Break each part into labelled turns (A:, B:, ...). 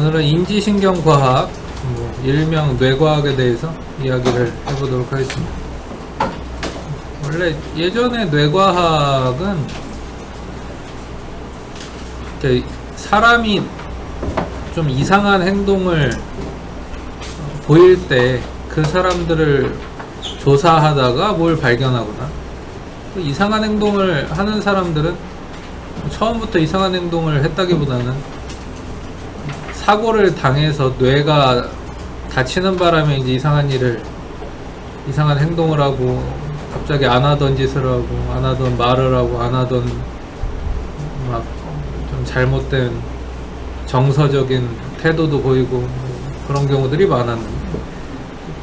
A: 오늘은 인지신경과학, 일명 뇌과학에 대해서 이야기를 해보도록 하겠습니다. 원래 예전에 뇌과학은 이렇게 사람이 좀 이상한 행동을 보일 때 그 사람들을 조사하다가 뭘 발견하거나, 또 이상한 행동을 하는 사람들은 처음부터 이상한 행동을 했다기보다는 사고를 당해서 뇌가 다치는 바람에 이제 이상한 행동을 하고, 갑자기 안 하던 짓을 하고, 안 하던 말을 하고, 안 하던 막 좀 잘못된 정서적인 태도도 보이고, 그런 경우들이 많았는데,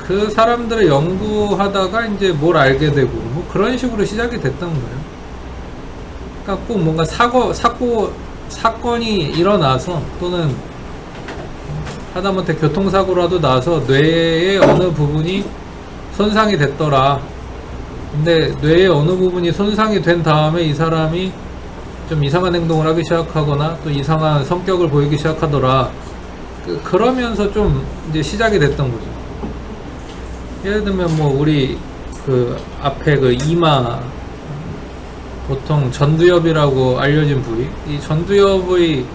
A: 그 사람들을 연구하다가 이제 뭘 알게 되고, 뭐 그런 식으로 시작이 됐던 거예요. 그러니까 꼭 뭔가 사건이 일어나서, 또는 하다못해 교통사고라도 나서 뇌의 어느 부분이 손상이 됐더라. 근데 뇌의 어느 부분이 손상이 된 다음에 이 사람이 좀 이상한 행동을 하기 시작하거나 또 이상한 성격을 보이기 시작하더라. 그러면서 좀 이제 시작이 됐던 거죠. 예를 들면 뭐 우리 그 앞에 그 이마, 보통 전두엽이라고 알려진 부위, 이 전두엽의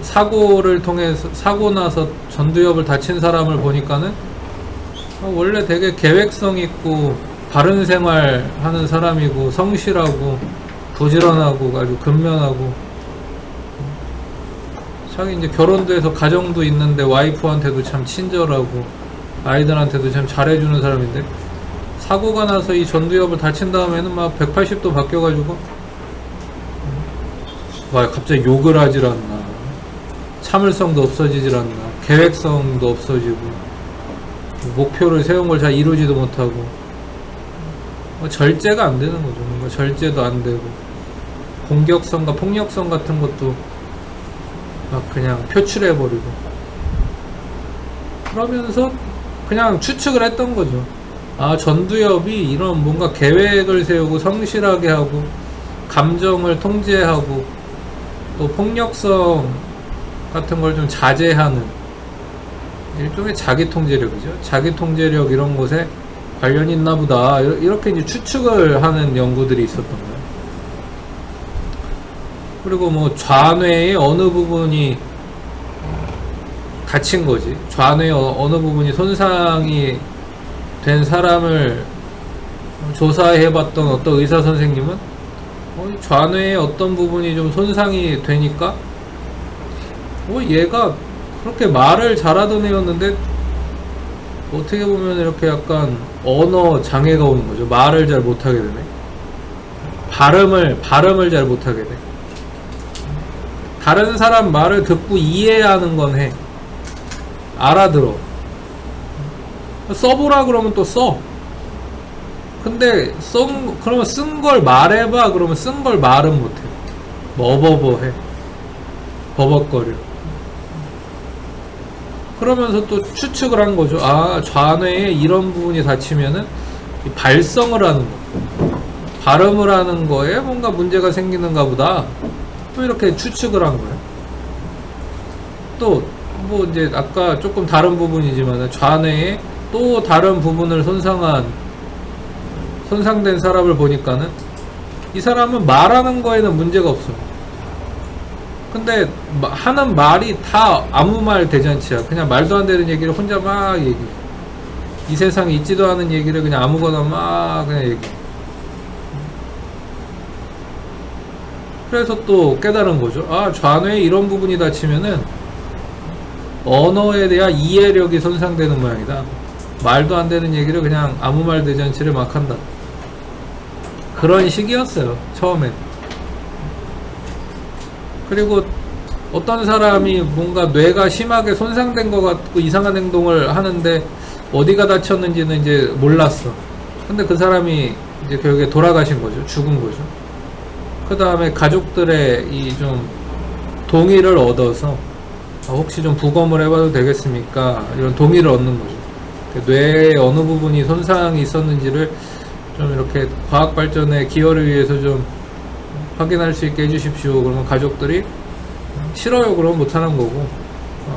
A: 사고를 통해서, 사고 나서 전두엽을 다친 사람을 보니까는 원래 되게 계획성 있고 바른 생활 하는 사람이고, 성실하고 부지런하고 아주 근면하고, 자기 이제 결혼도 해서 가정도 있는데 와이프한테도 참 친절하고 아이들한테도 참 잘해주는 사람인데, 사고가 나서 이 전두엽을 다친 다음에는 막 180도 바뀌어가지고 막 갑자기 욕을 하질 않나, 참을성도 없어지질 않나, 계획성도 없어지고, 목표를 세운 걸 잘 이루지도 못하고, 절제가 안 되는 거죠. 뭔가 절제도 안 되고, 공격성과 폭력성 같은 것도 막 그냥 표출해버리고, 그러면서 그냥 추측을 했던 거죠. 아, 전두엽이 이런 뭔가 계획을 세우고 성실하게 하고 감정을 통제하고 또 폭력성 같은 걸 좀 자제하는 일종의 자기 통제력이죠. 자기 통제력 이런 것에 관련이 있나 보다, 이렇게 이제 추측을 하는 연구들이 있었던 거예요. 그리고 뭐 좌뇌의 어느 부분이 다친 거지, 좌뇌의 어느 부분이 손상이 된 사람을 조사해봤던 어떤 의사 선생님은 좌뇌의 어떤 부분이 좀 손상이 되니까 얘가 그렇게 말을 잘하던 애였는데 어떻게 보면 이렇게 약간 언어 장애가 오는 거죠. 말을 잘 못하게 되네. 발음을 잘 못하게 돼. 다른 사람 말을 듣고 이해하는 건 해. 알아들어. 써보라 그러면 또 써. 근데 그러면 쓴 걸 말해봐 그러면 쓴 걸 말은 못해. 뭐 어버버해. 버벅거려. 그러면서 또 추측을 한 거죠. 아, 좌뇌에 이런 부분이 다치면은 발성을 하는 거, 발음을 하는 거에 뭔가 문제가 생기는가 보다. 또 이렇게 추측을 한 거예요. 또 뭐 이제 아까 조금 다른 부분이지만 좌뇌에 또 다른 부분을 손상된 사람을 보니까는 이 사람은 말하는 거에는 문제가 없어. 근데 하는 말이 다 아무 말 대잔치야. 그냥 말도 안 되는 얘기를 혼자 막 얘기해. 이 세상에 있지도 않은 얘기를 그냥 아무거나 막 그냥 얘기해. 그래서 또 깨달은 거죠. 아, 좌뇌에 이런 부분이 다치면은 언어에 대한 이해력이 손상되는 모양이다. 말도 안 되는 얘기를 그냥 아무 말 대잔치를 막 한다. 그런 식이었어요, 처음엔. 그리고 어떤 사람이 뭔가 뇌가 심하게 손상된 것 같고 이상한 행동을 하는데 어디가 다쳤는지는 이제 몰랐어. 근데 그 사람이 이제 결국에 돌아가신 거죠. 죽은 거죠. 그 다음에 가족들의 이 좀 동의를 얻어서 혹시 좀 부검을 해봐도 되겠습니까? 이런 동의를 얻는 거죠. 뇌의 어느 부분이 손상이 있었는지를 좀 이렇게 과학 발전의 기여를 위해서 좀 확인할 수 있게 해주십시오. 그러면 가족들이 싫어요 그러면 못하는 거고,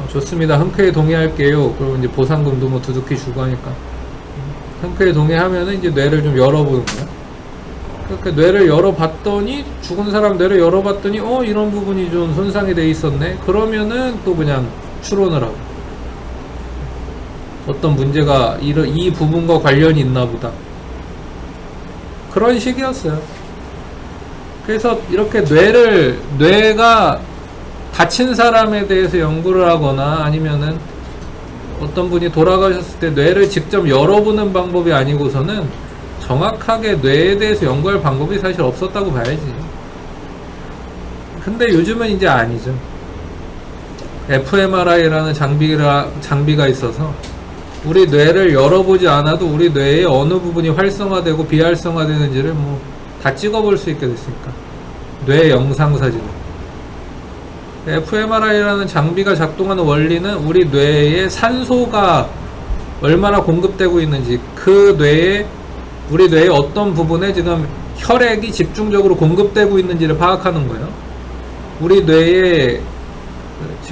A: 좋습니다. 흔쾌히 동의할게요. 그리고 이제 보상금도 뭐 두둑히 주고 하니까. 흔쾌히 동의하면은 이제 뇌를 좀 열어보는 거야. 그렇게 뇌를 열어봤더니, 죽은 사람 뇌를 열어봤더니, 이런 부분이 좀 손상이 돼 있었네? 그러면은 또 그냥 추론을 하고. 어떤 문제가 이 부분과 관련이 있나 보다. 그런 식이었어요. 그래서 이렇게 뇌가 다친 사람에 대해서 연구를 하거나 아니면은 어떤 분이 돌아가셨을 때 뇌를 직접 열어보는 방법이 아니고서는 정확하게 뇌에 대해서 연구할 방법이 사실 없었다고 봐야지. 근데 요즘은 이제 아니죠. fMRI라는 장비가 있어서 우리 뇌를 열어보지 않아도 우리 뇌의 어느 부분이 활성화되고 비활성화되는지를 뭐 다 찍어볼 수 있게 됐으니까. 뇌 영상사진. fMRI라는 장비가 작동하는 원리는 우리 뇌에 산소가 얼마나 공급되고 있는지, 우리 뇌의 어떤 부분에 지금 혈액이 집중적으로 공급되고 있는지를 파악하는 거예요. 우리 뇌에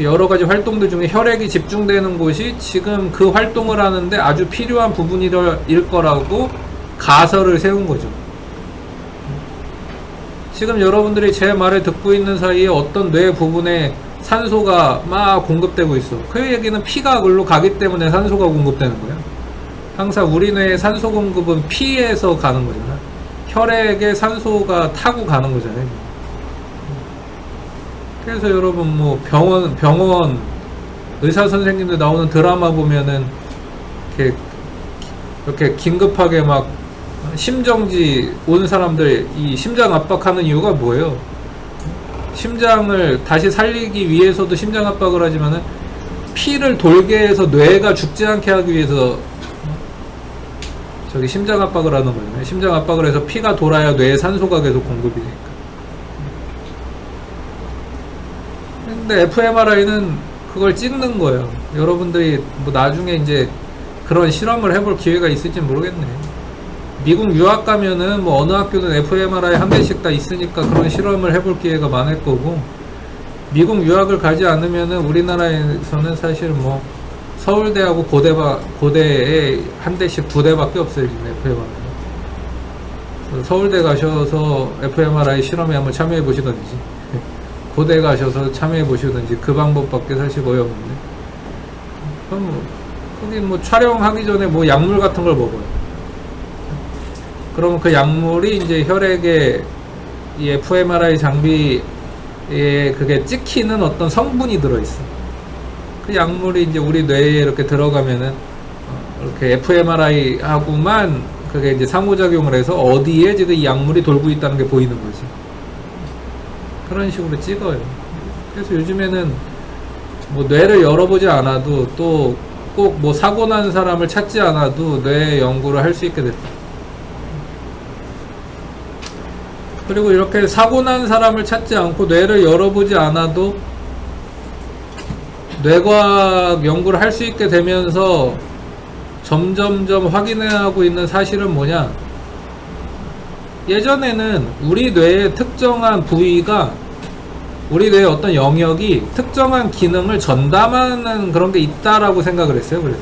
A: 여러 가지 활동들 중에 혈액이 집중되는 곳이 지금 그 활동을 하는데 아주 필요한 부분일 거라고 가설을 세운 거죠. 지금 여러분들이 제 말을 듣고 있는 사이에 어떤 뇌 부분에 산소가 막 공급되고 있어. 그 얘기는 피가 글로 가기 때문에 산소가 공급되는 거예요. 항상 우리 뇌의 산소 공급은 피에서 가는 거잖아. 혈액에 산소가 타고 가는 거잖아요. 그래서 여러분 뭐 병원 의사 선생님들 나오는 드라마 보면은 이렇게 긴급하게 막 심정지 온 사람들 이 심장 압박하는 이유가 뭐예요? 심장을 다시 살리기 위해서도 심장 압박을 하지만은 피를 돌게 해서 뇌가 죽지 않게 하기 위해서 저기 심장 압박을 하는 거예요. 심장 압박을 해서 피가 돌아야 뇌에 산소가 계속 공급이 되니까. 근데 fMRI는 그걸 찍는 거예요. 여러분들이 뭐 나중에 이제 그런 실험을 해볼 기회가 있을지 모르겠네. 미국 유학 가면은 뭐 어느 학교든 fMRI 한 대씩 다 있으니까 그런 실험을 해볼 기회가 많을 거고, 미국 유학을 가지 않으면은 우리나라에서는 사실 뭐 서울대하고 고대에 한 대씩 2대밖에 없어요, 지금 fMRI. 서울대 가셔서 fMRI 실험에 한번 참여해 보시던지, 고대 가셔서 참여해 보시던지, 그 방법밖에 사실 거의 없는데. 그럼 거기 뭐 촬영하기 전에 뭐 약물 같은 걸 먹어요. 그러면 그 약물이 이제 혈액에 이 fMRI 장비에 그게 찍히는 어떤 성분이 들어있어. 그 약물이 이제 우리 뇌에 이렇게 들어가면은 이렇게 fMRI 하고만 그게 이제 상호작용을 해서 어디에 지금 이 약물이 돌고 있다는 게 보이는 거지. 그런 식으로 찍어요. 그래서 요즘에는 뭐 뇌를 열어보지 않아도 또 꼭 뭐 사고 난 사람을 찾지 않아도 뇌 연구를 할 수 있게 됐다. 그리고 이렇게 사고 난 사람을 찾지 않고 뇌를 열어보지 않아도 뇌과학 연구를 할 수 있게 되면서 점점점 확인해가고 있는 사실은 뭐냐? 예전에는 우리 뇌의 특정한 부위가, 우리 뇌의 어떤 영역이 특정한 기능을 전담하는 그런 게 있다라고 생각을 했어요. 그래서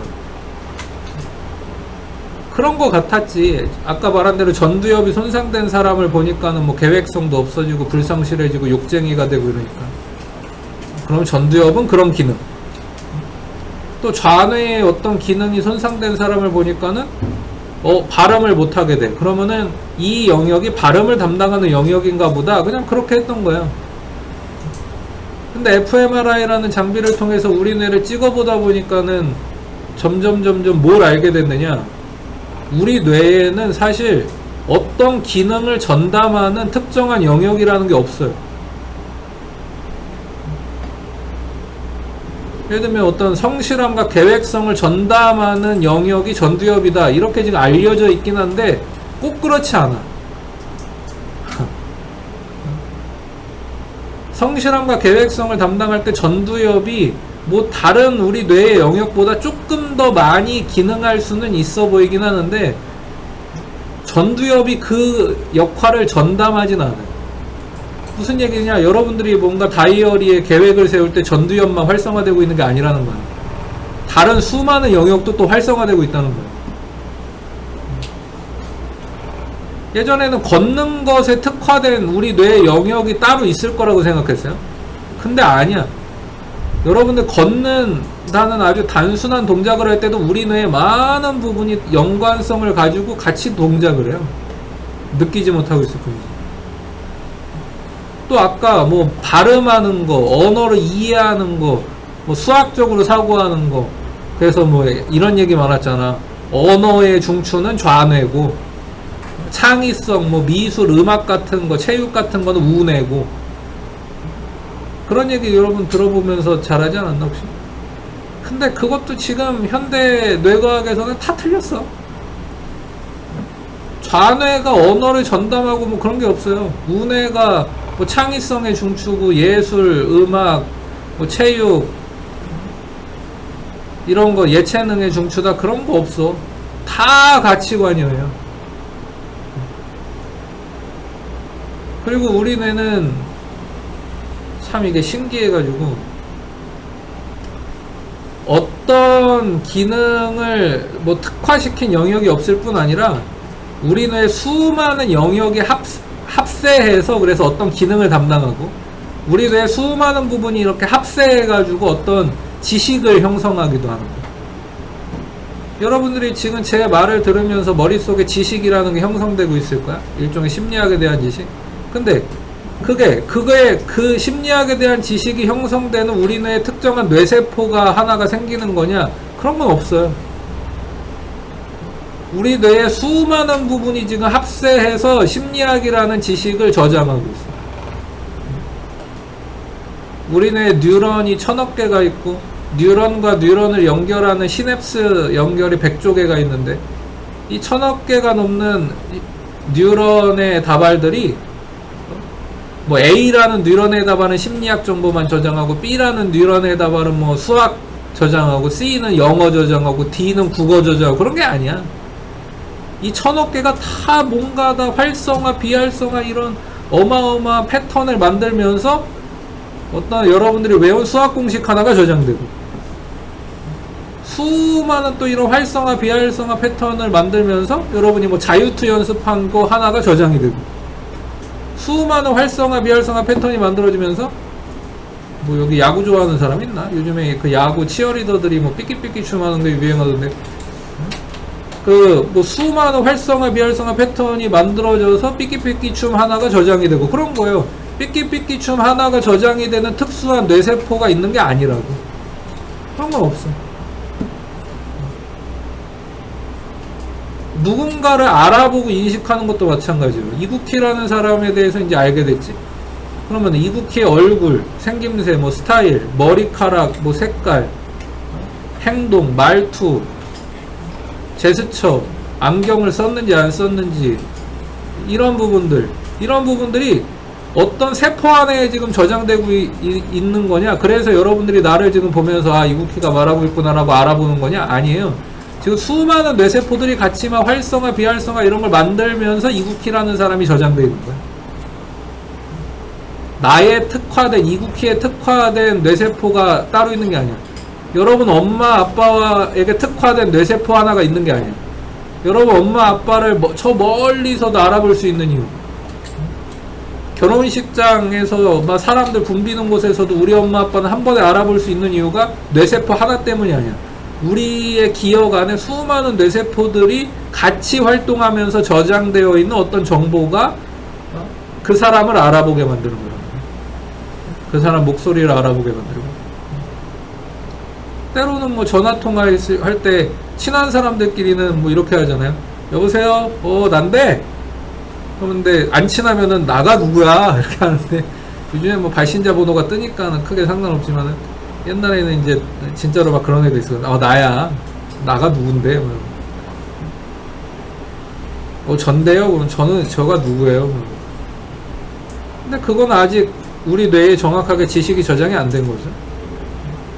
A: 그런 거 같았지. 아까 말한 대로 전두엽이 손상된 사람을 보니까는 뭐 계획성도 없어지고 불성실해지고 욕쟁이가 되고 이러니까. 그럼 전두엽은 그런 기능. 또 좌뇌의 어떤 기능이 손상된 사람을 보니까는 발음을 못하게 돼. 그러면은 이 영역이 발음을 담당하는 영역인가 보다. 그냥 그렇게 했던 거야. 근데 fMRI라는 장비를 통해서 우리 뇌를 찍어보다 보니까는 점점 뭘 알게 됐느냐? 우리 뇌에는 사실 어떤 기능을 전담하는 특정한 영역이라는 게 없어요. 예를 들면 어떤 성실함과 계획성을 전담하는 영역이 전두엽이다, 이렇게 지금 알려져 있긴 한데 꼭 그렇지 않아. 성실함과 계획성을 담당할 때 전두엽이 뭐 다른 우리 뇌의 영역보다 조금 더 많이 기능할 수는 있어 보이긴 하는데 전두엽이 그 역할을 전담하진 않아요. 무슨 얘기냐? 여러분들이 뭔가 다이어리에 계획을 세울 때 전두엽만 활성화되고 있는 게 아니라는 거야. 다른 수많은 영역도 또 활성화되고 있다는 거야. 예전에는 걷는 것에 특화된 우리 뇌의 영역이 따로 있을 거라고 생각했어요. 근데 아니야. 여러분들 걷는다는 아주 단순한 동작을 할 때도 우리 뇌의 많은 부분이 연관성을 가지고 같이 동작을 해요. 느끼지 못하고 있을 뿐이지. 또 아까 뭐 발음하는 거, 언어를 이해하는 거, 뭐 수학적으로 사고하는 거, 그래서 뭐 이런 얘기 많았잖아. 언어의 중추는 좌뇌고, 창의성, 뭐 미술, 음악 같은 거, 체육 같은 거는 우뇌고. 그런 얘기 여러분 들어보면서 잘하지 않았나 혹시? 근데 그것도 지금 현대 뇌과학에서는 다 틀렸어. 좌뇌가 언어를 전담하고 뭐 그런 게 없어요. 우뇌가 뭐 창의성의 중추고, 예술, 음악, 뭐 체육, 이런 거 예체능의 중추다, 그런 거 없어. 다 가치관이에요. 그리고 우리 뇌는 참 이게 신기해가지고 어떤 기능을 뭐 특화시킨 영역이 없을 뿐 아니라 우리 뇌 수많은 영역이 합세해서 그래서 어떤 기능을 담당하고, 우리 뇌 수많은 부분이 이렇게 합세해가지고 어떤 지식을 형성하기도 하는 거예요. 여러분들이 지금 제 말을 들으면서 머릿속에 지식이라는 게 형성되고 있을 거야. 일종의 심리학에 대한 지식. 근데 그게 그 심리학에 대한 지식이 형성되는 우리 뇌의 특정한 뇌세포가 하나가 생기는 거냐? 그런 건 없어요. 우리 뇌의 수많은 부분이 지금 합세해서 심리학이라는 지식을 저장하고 있어요. 우리 뇌에 뉴런이 1000억 개가 있고, 뉴런과 뉴런을 연결하는 시냅스 연결이 100조 개가 있는데, 이 1000억 개가 넘는 뉴런의 다발들이 뭐 A라는 뉴런에 답하는 심리학 정보만 저장하고, B라는 뉴런에 답하는 뭐 수학 저장하고, C는 영어 저장하고, D는 국어 저장하고, 그런 게 아니야. 이 1000억 개가 다 뭔가 다 활성화, 비활성화 이런 어마어마한 패턴을 만들면서 어떤 여러분들이 외운 수학 공식 하나가 저장되고, 수많은 또 이런 활성화, 비활성화 패턴을 만들면서 여러분이 뭐 자유투 연습한 거 하나가 저장이 되고, 수많은 활성화, 비활성화 패턴이 만들어지면서, 뭐 여기 야구 좋아하는 사람 있나? 요즘에 그 야구 치어리더들이 뭐 삐끼삐끼 춤하는 게 유행하던데, 그 뭐 수많은 활성화, 비활성화 패턴이 만들어져서 삐끼삐끼 춤 하나가 저장이 되고, 그런 거예요. 삐끼삐끼 춤 하나가 저장이 되는 특수한 뇌세포가 있는 게 아니라고. 그런 건 없어. 누군가를 알아보고 인식하는 것도 마찬가지로, 이국희라는 사람에 대해서 이제 알게 됐지. 그러면 이국희의 얼굴, 생김새, 뭐 스타일, 머리카락, 뭐 색깔, 행동, 말투, 제스처, 안경을 썼는지 안 썼는지, 이런 부분들이 어떤 세포 안에 지금 저장되고 있는 거냐? 그래서 여러분들이 나를 지금 보면서 아, 이국희가 말하고 있구나라고 알아보는 거냐? 아니에요. 지금 수많은 뇌세포들이 같이 막 활성화, 비활성화 이런 걸 만들면서 이국희라는 사람이 저장되어 있는 거야. 나의 특화된, 이국희에 특화된 뇌세포가 따로 있는 게 아니야. 여러분 엄마 아빠에게 특화된 뇌세포 하나가 있는 게 아니야. 여러분 엄마 아빠를 저 멀리서도 알아볼 수 있는 이유, 결혼식장에서 막 사람들 붐비는 곳에서도 우리 엄마 아빠는 한 번에 알아볼 수 있는 이유가 뇌세포 하나 때문이 아니야. 우리의 기억 안에 수많은 뇌세포들이 같이 활동하면서 저장되어 있는 어떤 정보가 그 사람을 알아보게 만드는 거야. 그 사람 목소리를 알아보게 만들고, 때로는 뭐 전화통화 할 때 친한 사람들끼리는 뭐 이렇게 하잖아요. 여보세요? 난데? 그런데 안 친하면은 나가 누구야? 이렇게 하는데, 요즘에 뭐 발신자 번호가 뜨니까는 크게 상관없지만은, 옛날에는 이제 진짜로 막 그런 애도 있어요. 나야. 나가 누군데? 전데요? 그럼 저가 누구예요? 근데 그건 아직 우리 뇌에 정확하게 지식이 저장이 안 된 거죠.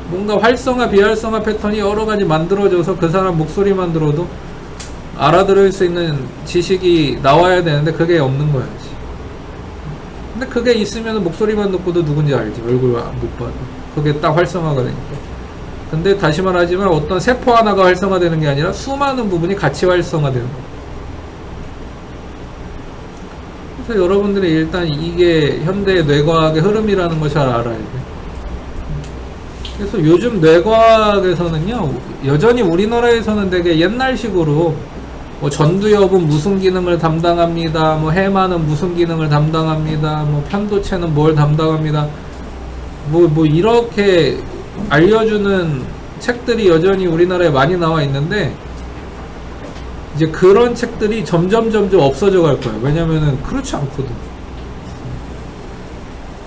A: 뭔가 활성화, 비활성화 패턴이 여러 가지 만들어져서 그 사람 목소리만 들어도 알아들을 수 있는 지식이 나와야 되는데 그게 없는 거야. 근데 그게 있으면 목소리만 듣고도 누군지 알지. 얼굴 못 봐도. 그게 딱 활성화가 되니까. 근데 다시 말하지만 어떤 세포 하나가 활성화되는 게 아니라 수많은 부분이 같이 활성화되는 거. 그래서 여러분들이 일단 이게 현대 뇌과학의 흐름이라는 걸 잘 알아야 돼. 그래서 요즘 뇌과학에서는요, 여전히 우리나라에서는 되게 옛날식으로 뭐 전두엽은 무슨 기능을 담당합니다, 뭐 해마는 무슨 기능을 담당합니다, 뭐 편도체는 뭘 담당합니다, 뭐 이렇게 알려주는 책들이 여전히 우리나라에 많이 나와 있는데, 이제 그런 책들이 점점 없어져 갈 거예요. 왜냐면은 그렇지 않거든.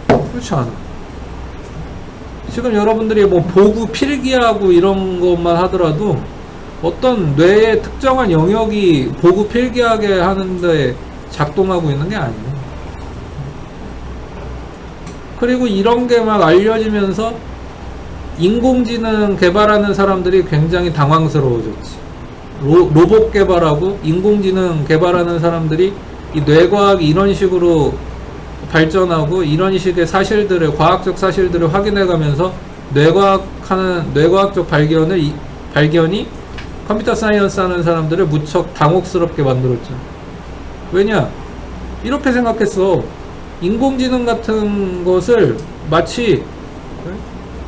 A: 그렇지 않아. 지금 여러분들이 뭐 보고 필기하고 이런 것만 하더라도 어떤 뇌의 특정한 영역이 보고 필기하게 하는데 작동하고 있는 게 아니에요. 그리고 이런 게 막 알려지면서 인공지능 개발하는 사람들이 굉장히 당황스러워졌지. 로봇 개발하고 인공지능 개발하는 사람들이 이 뇌과학이 이런 식으로 발전하고 이런 식의 사실들을, 과학적 사실들을 확인해가면서 뇌과학적 발견이 컴퓨터 사이언스 하는 사람들을 무척 당혹스럽게 만들었죠. 왜냐? 이렇게 생각했어. 인공지능 같은 것을 마치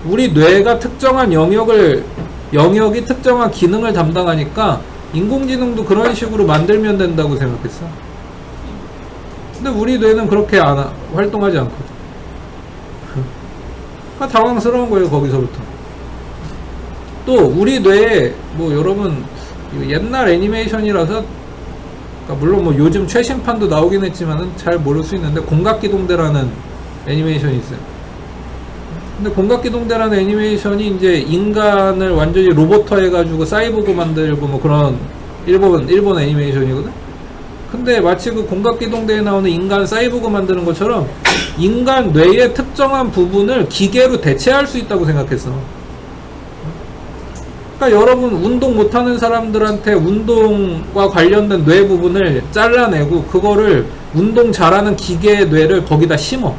A: 우리 뇌가 특정한 영역이 특정한 기능을 담당하니까 인공지능도 그런 식으로 만들면 된다고 생각했어. 근데 우리 뇌는 그렇게 활동하지 않거든. 그러니까 당황스러운 거예요, 거기서부터. 또 우리 뇌에 뭐 여러분 옛날 애니메이션이라서, 그러니까 물론 뭐 요즘 최신판도 나오긴 했지만은 잘 모를 수 있는데, 공각기동대라는 애니메이션이 있어요. 근데 공각기동대라는 애니메이션이 이제 인간을 완전히 로봇화 해가지고 사이보그 만들고 뭐 그런 일본 애니메이션이거든. 근데 마치 그 공각기동대에 나오는 인간 사이보그 만드는 것처럼 인간 뇌의 특정한 부분을 기계로 대체할 수 있다고 생각했어. 그러니까 여러분 운동 못하는 사람들한테 운동과 관련된 뇌 부분을 잘라내고 그거를 운동 잘하는 기계의 뇌를 거기다 심어.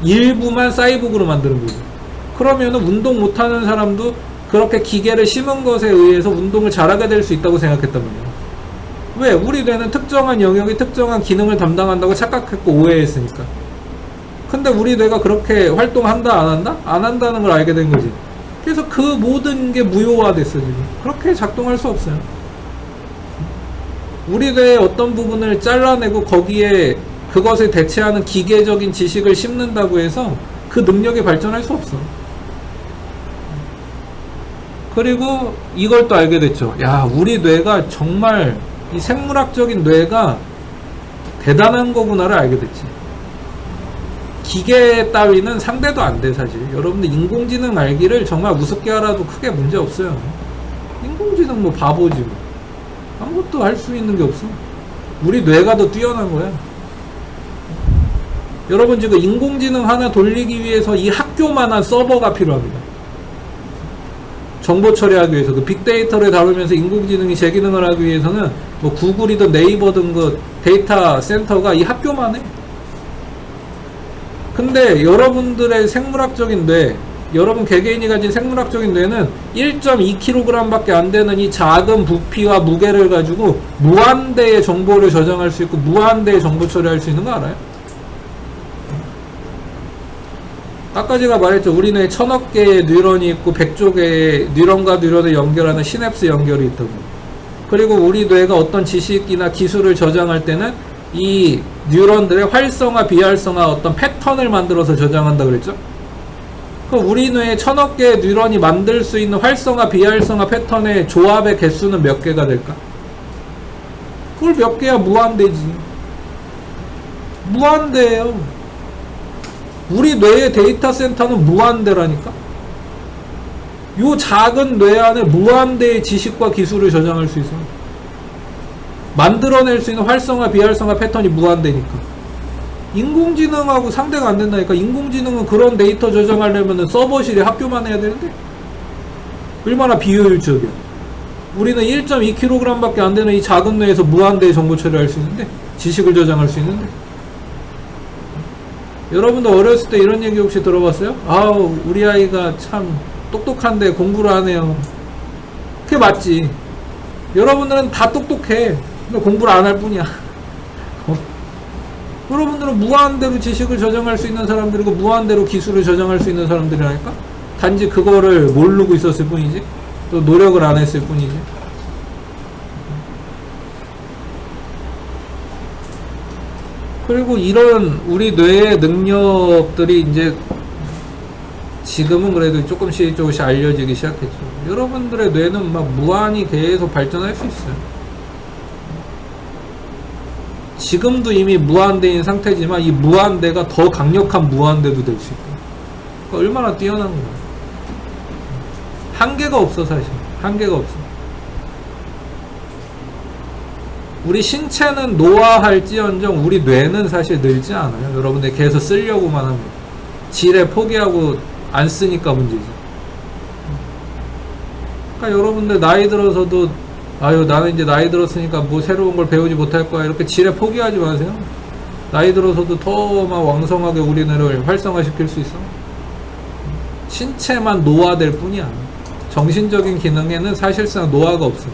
A: 일부만 사이보그로 만드는 거죠. 그러면은 운동 못하는 사람도 그렇게 기계를 심은 것에 의해서 운동을 잘하게 될 수 있다고 생각했단 말이에요. 왜? 우리 뇌는 특정한 영역이 특정한 기능을 담당한다고 착각했고 오해했으니까. 근데 우리 뇌가 그렇게 활동한다 안 한다? 안 한다는 걸 알게 된 거지. 그래서 그 모든 게 무효화됐어. 지금 그렇게 작동할 수 없어요. 우리 뇌의 어떤 부분을 잘라내고 거기에 그것을 대체하는 기계적인 지식을 심는다고 해서 그 능력이 발전할 수 없어. 그리고 이걸 또 알게 됐죠. 야, 우리 뇌가 정말 이 생물학적인 뇌가 대단한 거구나를 알게 됐지. 기계 따위는 상대도 안 돼, 사실. 여러분들 인공지능 알기를 정말 우습게 알아도 크게 문제 없어요. 인공지능 뭐 바보지 뭐. 아무것도 할 수 있는 게 없어. 우리 뇌가 더 뛰어난 거야. 여러분 지금 인공지능 하나 돌리기 위해서 이 학교만한 서버가 필요합니다. 정보 처리하기 위해서, 그 빅데이터를 다루면서 인공지능이 제 기능을 하기 위해서는 뭐 구글이든 네이버든 그 데이터 센터가 이 학교만 해. 근데 여러분들의 생물학적인 뇌, 여러분 개개인이 가진 생물학적인 뇌는 1.2kg 밖에 안 되는 이 작은 부피와 무게를 가지고 무한대의 정보를 저장할 수 있고 무한대의 정보 처리할 수 있는 거 알아요? 아까 제가 말했죠. 우리 뇌에 1000억 개의 뉴런이 있고 100조 개의 뉴런과 뉴런을 연결하는 시냅스 연결이 있다고. 그리고 우리 뇌가 어떤 지식이나 기술을 저장할 때는 이 뉴런들의 활성화, 비활성화 어떤 패턴을 만들어서 저장한다 그랬죠. 그럼 우리 뇌에 1000억 개의 뉴런이 만들 수 있는 활성화, 비활성화 패턴의 조합의 개수는 몇 개가 될까? 그걸 몇 개야 무한대지. 무한대예요. 우리 뇌의 데이터 센터는 무한대라니까. 요 작은 뇌 안에 무한대의 지식과 기술을 저장할 수 있어. 만들어낼 수 있는 활성화, 비활성화 패턴이 무한대니까. 인공지능하고 상대가 안 된다니까. 인공지능은 그런 데이터 저장하려면 서버실에 학교만 해야 되는데 얼마나 비효율적이야. 우리는 1.2kg 밖에 안 되는 이 작은 뇌에서 무한대의 정보 처리할 수 있는데, 지식을 저장할 수 있는데. 여러분도 어렸을 때 이런 얘기 혹시 들어봤어요? 아우, 우리 아이가 참 똑똑한데 공부를 안 해요. 그게 맞지. 여러분들은 다 똑똑해. 근데 공부를 안 할 뿐이야. 여러분들은 무한대로 지식을 저장할 수 있는 사람들이고 무한대로 기술을 저장할 수 있는 사람들이라니까? 단지 그거를 모르고 있었을 뿐이지, 또 노력을 안 했을 뿐이지. 그리고 이런 우리 뇌의 능력들이 이제 지금은 그래도 조금씩 알려지기 시작했죠. 여러분들의 뇌는 막 무한히 계속 발전할 수 있어요. 지금도 이미 무한대인 상태지만 이 무한대가 더 강력한 무한대도 될 수 있고. 그러니까 얼마나 뛰어난 거야. 한계가 없어, 사실. 한계가 없어. 우리 신체는 노화할지언정 우리 뇌는 사실 늘지 않아요. 여러분들 계속 쓰려고만 합니다. 지레 포기하고 안 쓰니까 문제지. 그러니까 여러분들 나이 들어서도 아유, 나는 이제 나이 들었으니까 뭐 새로운 걸 배우지 못할 거야, 이렇게 지레 포기하지 마세요. 나이 들어서도 더 막 왕성하게 우리 뇌를 활성화시킬 수 있어. 신체만 노화될 뿐이야. 정신적인 기능에는 사실상 노화가 없어.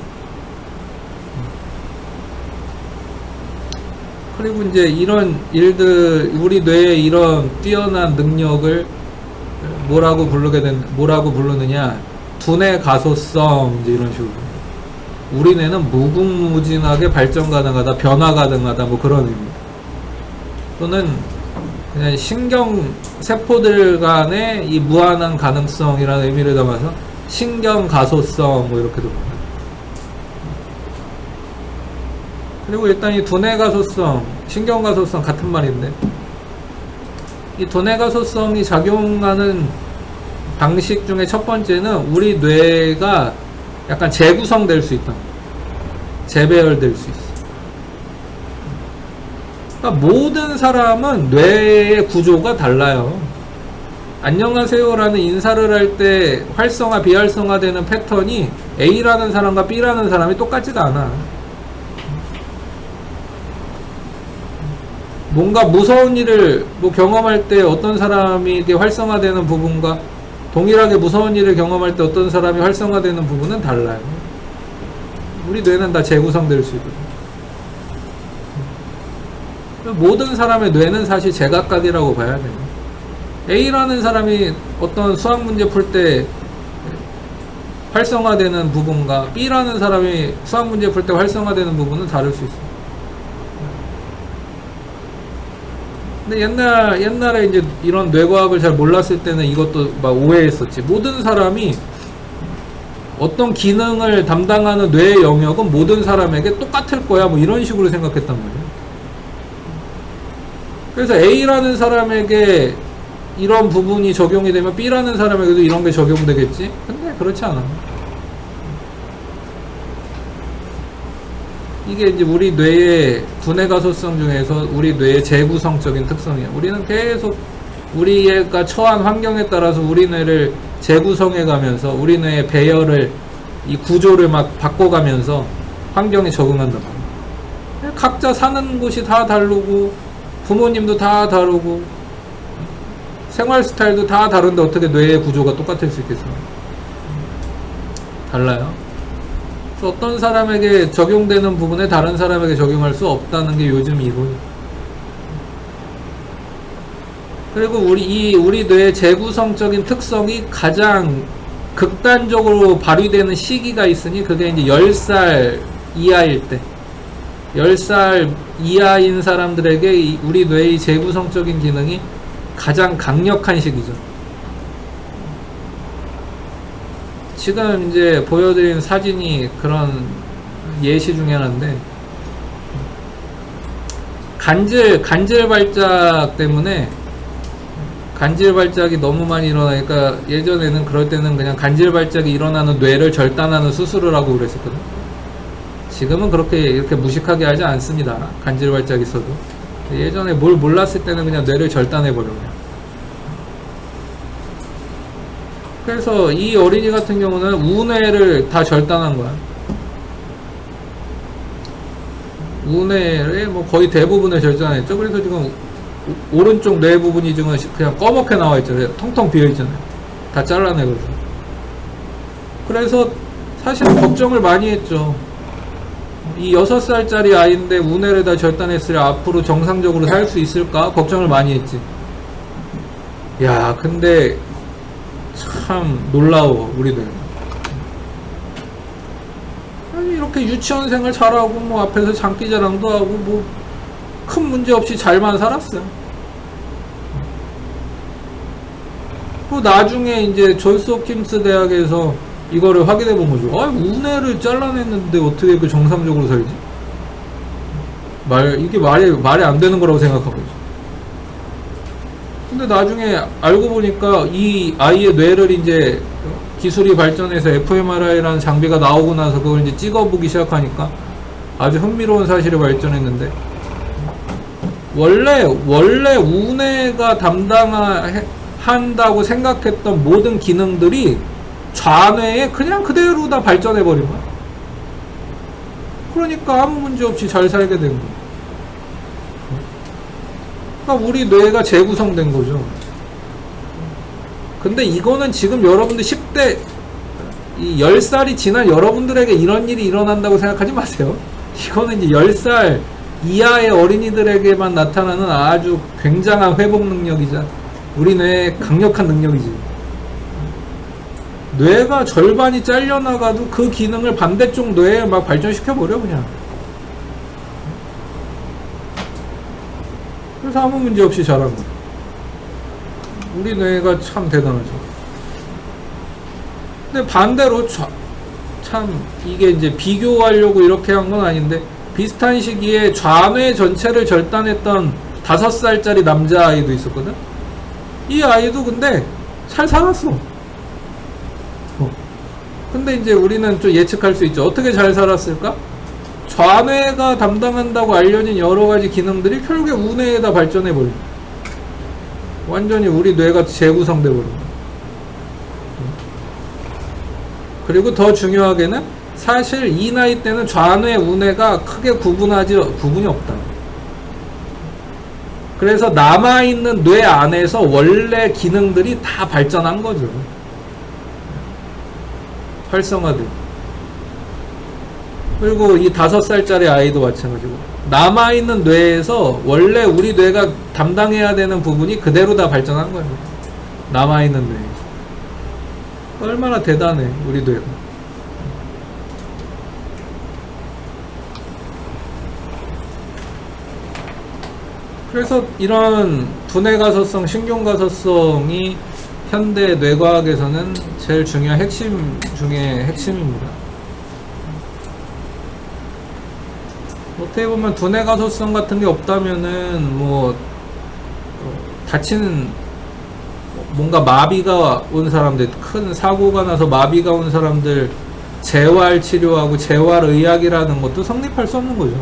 A: 그리고 이제 이런 일들, 우리 뇌의 이런 뛰어난 능력을 뭐라고 부르느냐? 두뇌 가소성, 이제 이런 식으로. 우리 뇌는 무궁무진하게 발전 가능하다, 변화 가능하다, 뭐 그런 의미. 또는 그냥 신경 세포들 간의 이 무한한 가능성이라는 의미를 담아서 신경 가소성, 뭐 이렇게도 봅니다. 그리고 일단 이 두뇌 가소성, 신경 가소성 같은 말인데, 이 두뇌 가소성이 작용하는 방식 중에 첫 번째는 우리 뇌가 약간 재구성될 수 있다. 재배열될 수 있어. 그러니까 모든 사람은 뇌의 구조가 달라요. 안녕하세요라는 인사를 할 때 활성화, 비활성화 되는 패턴이 A라는 사람과 B라는 사람이 똑같지가 않아. 뭔가 무서운 일을 뭐 경험할 때 어떤 사람이 활성화되는 부분과 동일하게 무서운 일을 경험할 때 어떤 사람이 활성화되는 부분은 달라요. 우리 뇌는 다 재구성될 수 있거든요. 모든 사람의 뇌는 사실 제각각이라고 봐야 돼요. A라는 사람이 어떤 수학 문제 풀 때 활성화되는 부분과 B라는 사람이 수학 문제 풀 때 활성화되는 부분은 다를 수 있어요. 근데 옛날에 이제 이런 뇌과학을 잘 몰랐을 때는 이것도 막 오해했었지. 모든 사람이 어떤 기능을 담당하는 뇌의 영역은 모든 사람에게 똑같을 거야, 뭐 이런 식으로 생각했단 말이에요. 그래서 A라는 사람에게 이런 부분이 적용이 되면 B라는 사람에게도 이런 게 적용되겠지? 근데 그렇지 않아. 이게 이제 우리 뇌의 두뇌 가소성 중에서 우리 뇌의 재구성적인 특성이야. 우리는 계속 우리가 처한 환경에 따라서 우리 뇌를 재구성해 가면서 우리 뇌의 배열을, 이 구조를 막 바꿔가면서 환경에 적응한단 말이야. 각자 사는 곳이 다 다르고 부모님도 다 다르고 생활 스타일도 다 다른데 어떻게 뇌의 구조가 똑같을 수 있겠어요? 달라요. 어떤 사람에게 적용되는 부분에 다른 사람에게 적용할 수 없다는 게 요즘 이론. 그리고 우리 뇌의 재구성적인 특성이 가장 극단적으로 발휘되는 시기가 있으니 그게 이제 10살 이하일 때, 10살 이하인 사람들에게 우리 뇌의 재구성적인 기능이 가장 강력한 시기죠. 지금 이제 보여드린 사진이 그런 예시 중에 하나인데, 간질 발작 때문에 간질 발작이 너무 많이 일어나니까 예전에는 그럴 때는 그냥 간질 발작이 일어나는 뇌를 절단하는 수술을 하고 그랬었거든요. 지금은 그렇게 이렇게 무식하게 하지 않습니다. 간질 발작이 있어도. 예전에 뭘 몰랐을 때는 그냥 뇌를 절단해버려요. 그래서 이 어린이 같은 경우는 우뇌를 다 절단한 거야. 우뇌의 뭐 거의 대부분을 절단했죠. 그래서 지금 오른쪽 뇌 부분이 지금 그냥 꺼멓게 나와 있잖아요. 텅텅 비어 있잖아요. 다 잘라내가지고. 그래서 사실은 걱정을 많이 했죠. 이 6살짜리 아이인데 우뇌를 다 절단했으려 앞으로 정상적으로 살 수 있을까? 걱정을 많이 했지. 야, 근데 참 놀라워, 우리들. 아니, 이렇게 유치원생을 잘하고, 뭐, 앞에서 장기자랑도 하고, 뭐, 큰 문제 없이 잘만 살았어요. 또 나중에 이제 존스홉킨스 대학에서 이거를 확인해 본 거죠. 아, 우뇌를 잘라냈는데 어떻게 그 정상적으로 살지? 이게 말이 안 되는 거라고 생각한 거죠. 근데 나중에 알고 보니까 이 아이의 뇌를 이제 기술이 발전해서 fMRI라는 장비가 나오고 나서 그걸 이제 찍어보기 시작하니까 아주 흥미로운 사실이 발전했는데, 원래 우뇌가 담당한다고 생각했던 모든 기능들이 좌뇌에 그냥 그대로 다 발전해버린 거야. 그러니까 아무 문제 없이 잘 살게 된 거야. 그러니까 우리 뇌가 재구성된 거죠. 근데 이거는 지금 여러분들 10대, 10살이 지난 여러분들에게 이런 일이 일어난다고 생각하지 마세요. 이거는 이제 10살 이하의 어린이들에게만 나타나는 아주 굉장한 회복 능력이자 우리 뇌의 강력한 능력이지. 뇌가 절반이 잘려나가도 그 기능을 반대쪽 뇌에 막 발전시켜버려, 그냥. 그래서 아무 문제 없이 자란 거야. 우리 뇌가 참 대단하죠. 근데 반대로 참 이게 이제 비교하려고 이렇게 한 건 아닌데, 비슷한 시기에 좌뇌 전체를 절단했던 5살짜리 남자아이도 있었거든. 이 아이도 근데 잘 살았어. 근데 이제 우리는 좀 예측할 수 있죠. 어떻게 잘 살았을까? 좌뇌가 담당한다고 알려진 여러가지 기능들이 결국에 우뇌에다 발전해버린, 완전히 우리 뇌가 재구성돼버린. 그리고 더 중요하게는 사실 이 나이 때는 좌뇌, 우뇌가 크게 구분이 없다. 그래서 남아있는 뇌 안에서 원래 기능들이 다 발전한 거죠. 활성화돼. 그리고 이 5살짜리 아이도 마찬가지고, 남아있는 뇌에서 원래 우리 뇌가 담당해야 되는 부분이 그대로 다 발전한 거예요. 남아있는 뇌에서. 얼마나 대단해, 우리 뇌가. 그래서 이런 두뇌가소성, 신경가소성이 현대 뇌과학에서는 제일 중요한 핵심 중에 핵심입니다. 어떻게 보면 두뇌가소성 같은 게 없다면은 뭐 다치는, 뭔가 마비가 온 사람들, 큰 사고가 나서 마비가 온 사람들 재활 치료하고 재활의학이라는 것도 성립할 수 없는 거죠.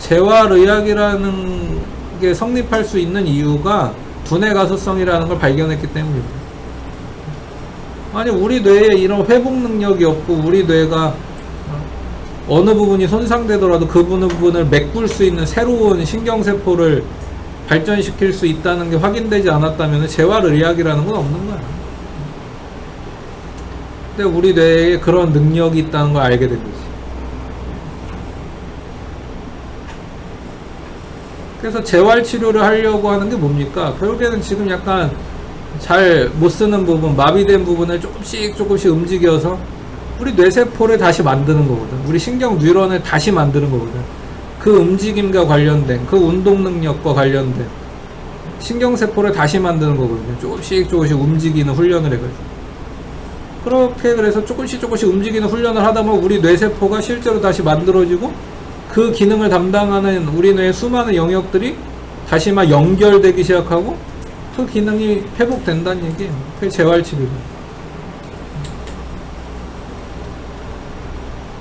A: 재활의학이라는 게 성립할 수 있는 이유가 두뇌가소성이라는 걸 발견했기 때문입니다. 아니, 우리 뇌에 이런 회복 능력이 없고, 우리 뇌가 어느 부분이 손상되더라도 그 부분을 메꿀 수 있는 새로운 신경세포를 발전시킬 수 있다는 게 확인되지 않았다면 재활의학이라는 건 없는 거야. 근데 우리 뇌에 그런 능력이 있다는 걸 알게 된 거지. 그래서 재활치료를 하려고 하는 게 뭡니까? 결국에는 지금 약간 잘 못 쓰는 부분, 마비된 부분을 조금씩 움직여서 우리 뇌세포를 다시 만드는 거거든. 우리 신경 뉴런을 다시 만드는 거거든. 그 움직임과 관련된, 그 운동 능력과 관련된 신경세포를 다시 만드는 거거든요. 조금씩 움직이는 훈련을 해가지고. 그렇게 그래서 조금씩 움직이는 훈련을 하다 보면 우리 뇌세포가 실제로 다시 만들어지고, 그 기능을 담당하는 우리 뇌의 수많은 영역들이 다시 막 연결되기 시작하고, 그 기능이 회복된다는 얘기예요. 그게 재활치료죠.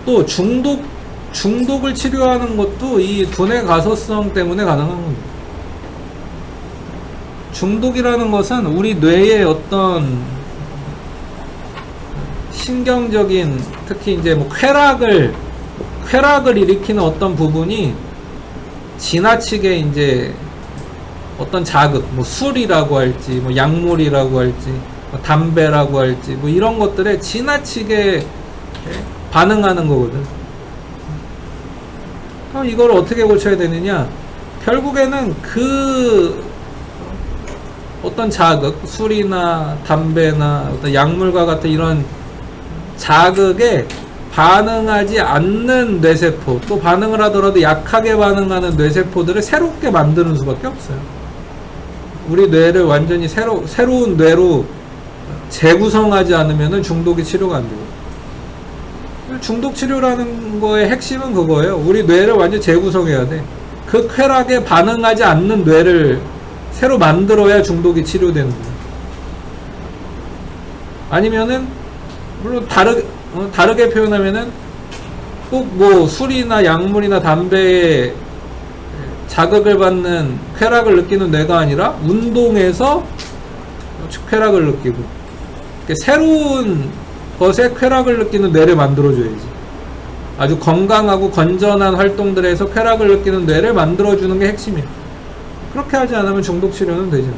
A: 또 중독을 치료하는 것도 이 두뇌가소성 때문에 가능한 겁니다. 중독이라는 것은 우리 뇌의 어떤 신경적인, 특히 이제 뭐 쾌락을 일으키는 어떤 부분이 지나치게 이제 어떤 자극, 뭐 술이라고 할지, 뭐 약물이라고 할지, 뭐 담배라고 할지, 뭐 이런 것들에 지나치게 반응하는 거거든. 그럼 이걸 어떻게 고쳐야 되느냐? 결국에는 그 어떤 자극, 술이나 담배나 어떤 약물과 같은 이런 자극에 반응하지 않는 뇌세포, 또 반응을 하더라도 약하게 반응하는 뇌세포들을 새롭게 만드는 수밖에 없어요. 우리 뇌를 완전히 새로운 뇌로 재구성하지 않으면 중독이 치료가 안 돼요. 중독 치료라는 거의 핵심은 그거예요. 우리 뇌를 완전히 재구성해야 돼. 그 쾌락에 반응하지 않는 뇌를 새로 만들어야 중독이 치료되는 거예요. 아니면은 물론 다르게 표현하면은 꼭 뭐 술이나 약물이나 담배에 자극을 받는 쾌락을 느끼는 뇌가 아니라 운동에서 쾌락을 느끼고 새로운 것에 쾌락을 느끼는 뇌를 만들어줘야지. 아주 건강하고 건전한 활동들에서 쾌락을 느끼는 뇌를 만들어주는 게 핵심이에요. 그렇게 하지 않으면 중독 치료는 되죠.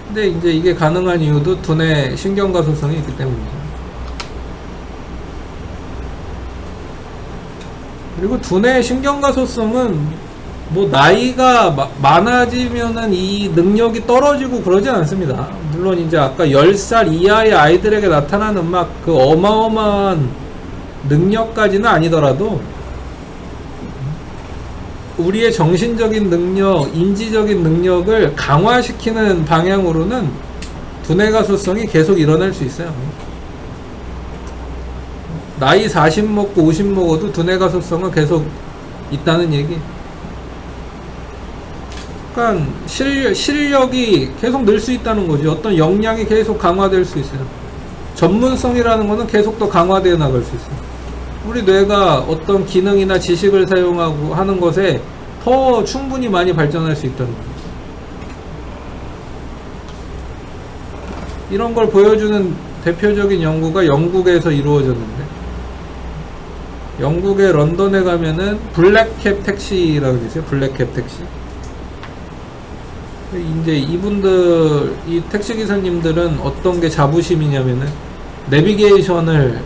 A: 근데 이제 이게 가능한 이유도 두뇌 신경가소성이 있기 때문이죠. 그리고 두뇌 신경가소성은 뭐 나이가 많아지면은 이 능력이 떨어지고 그러지 않습니다. 물론 이제 아까 10살 이하의 아이들에게 나타나는 막 그 어마어마한 능력까지는 아니더라도 우리의 정신적인 능력, 인지적인 능력을 강화시키는 방향으로는 두뇌 가소성이 계속 일어날 수 있어요. 나이 40 먹고 50 먹어도 두뇌 가소성은 계속 있다는 얘기. 그러니까 실력이 계속 늘 수 있다는 거지. 어떤 역량이 계속 강화될 수 있어요. 전문성이라는 거는 계속 더 강화되어 나갈 수 있어요. 우리 뇌가 어떤 기능이나 지식을 사용하고 하는 것에 더 충분히 많이 발전할 수 있다는 거예요. 이런 걸 보여주는 대표적인 연구가 영국에서 이루어졌는데, 영국의 런던에 가면은 블랙캡 택시라고 있어요. 블랙캡 택시. 이제 이분들, 이 택시기사님들은 어떤 게 자부심이냐면은 내비게이션을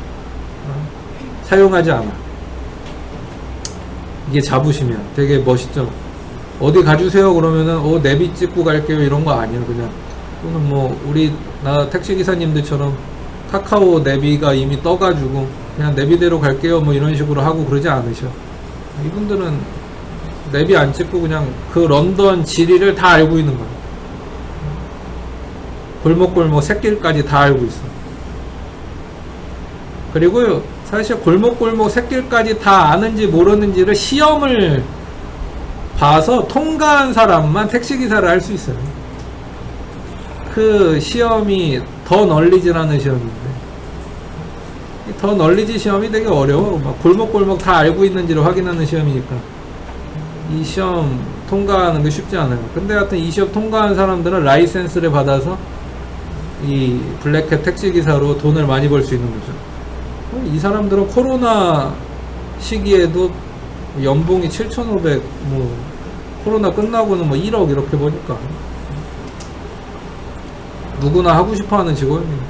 A: 사용하지 않아. 이게 자부심이야. 되게 멋있죠. 어디 가주세요 그러면은 내비 찍고 갈게요 이런 거 아니야. 그냥 또는 뭐 우리나라 택시기사님들처럼 카카오 내비가 이미 떠가지고 그냥 내비대로 갈게요 뭐 이런 식으로 하고 그러지 않으셔. 이분들은 내비 안 찍고 그냥 그 런던 지리를 다 알고 있는 거야. 골목골목 샛길까지 다 알고 있어. 그리고 사실 골목골목 샛길까지 다 아는지 모르는지를 시험을 봐서 통과한 사람만 택시기사를 할 수 있어요. 그 시험이 더 널리지라는 시험인데, 더 널리지 시험이 되게 어려워. 막 골목골목 다 알고 있는지를 확인하는 시험이니까 이 시험 통과하는 게 쉽지 않아요. 근데 하여튼 이 시험 통과한 사람들은 라이센스를 받아서 이 블랙캣 택시기사로 돈을 많이 벌 수 있는 거죠. 이 사람들은 코로나 시기에도 연봉이 7,500, 뭐 코로나 끝나고는 뭐 1억 이렇게 버니까 누구나 하고 싶어 하는 직업입니다.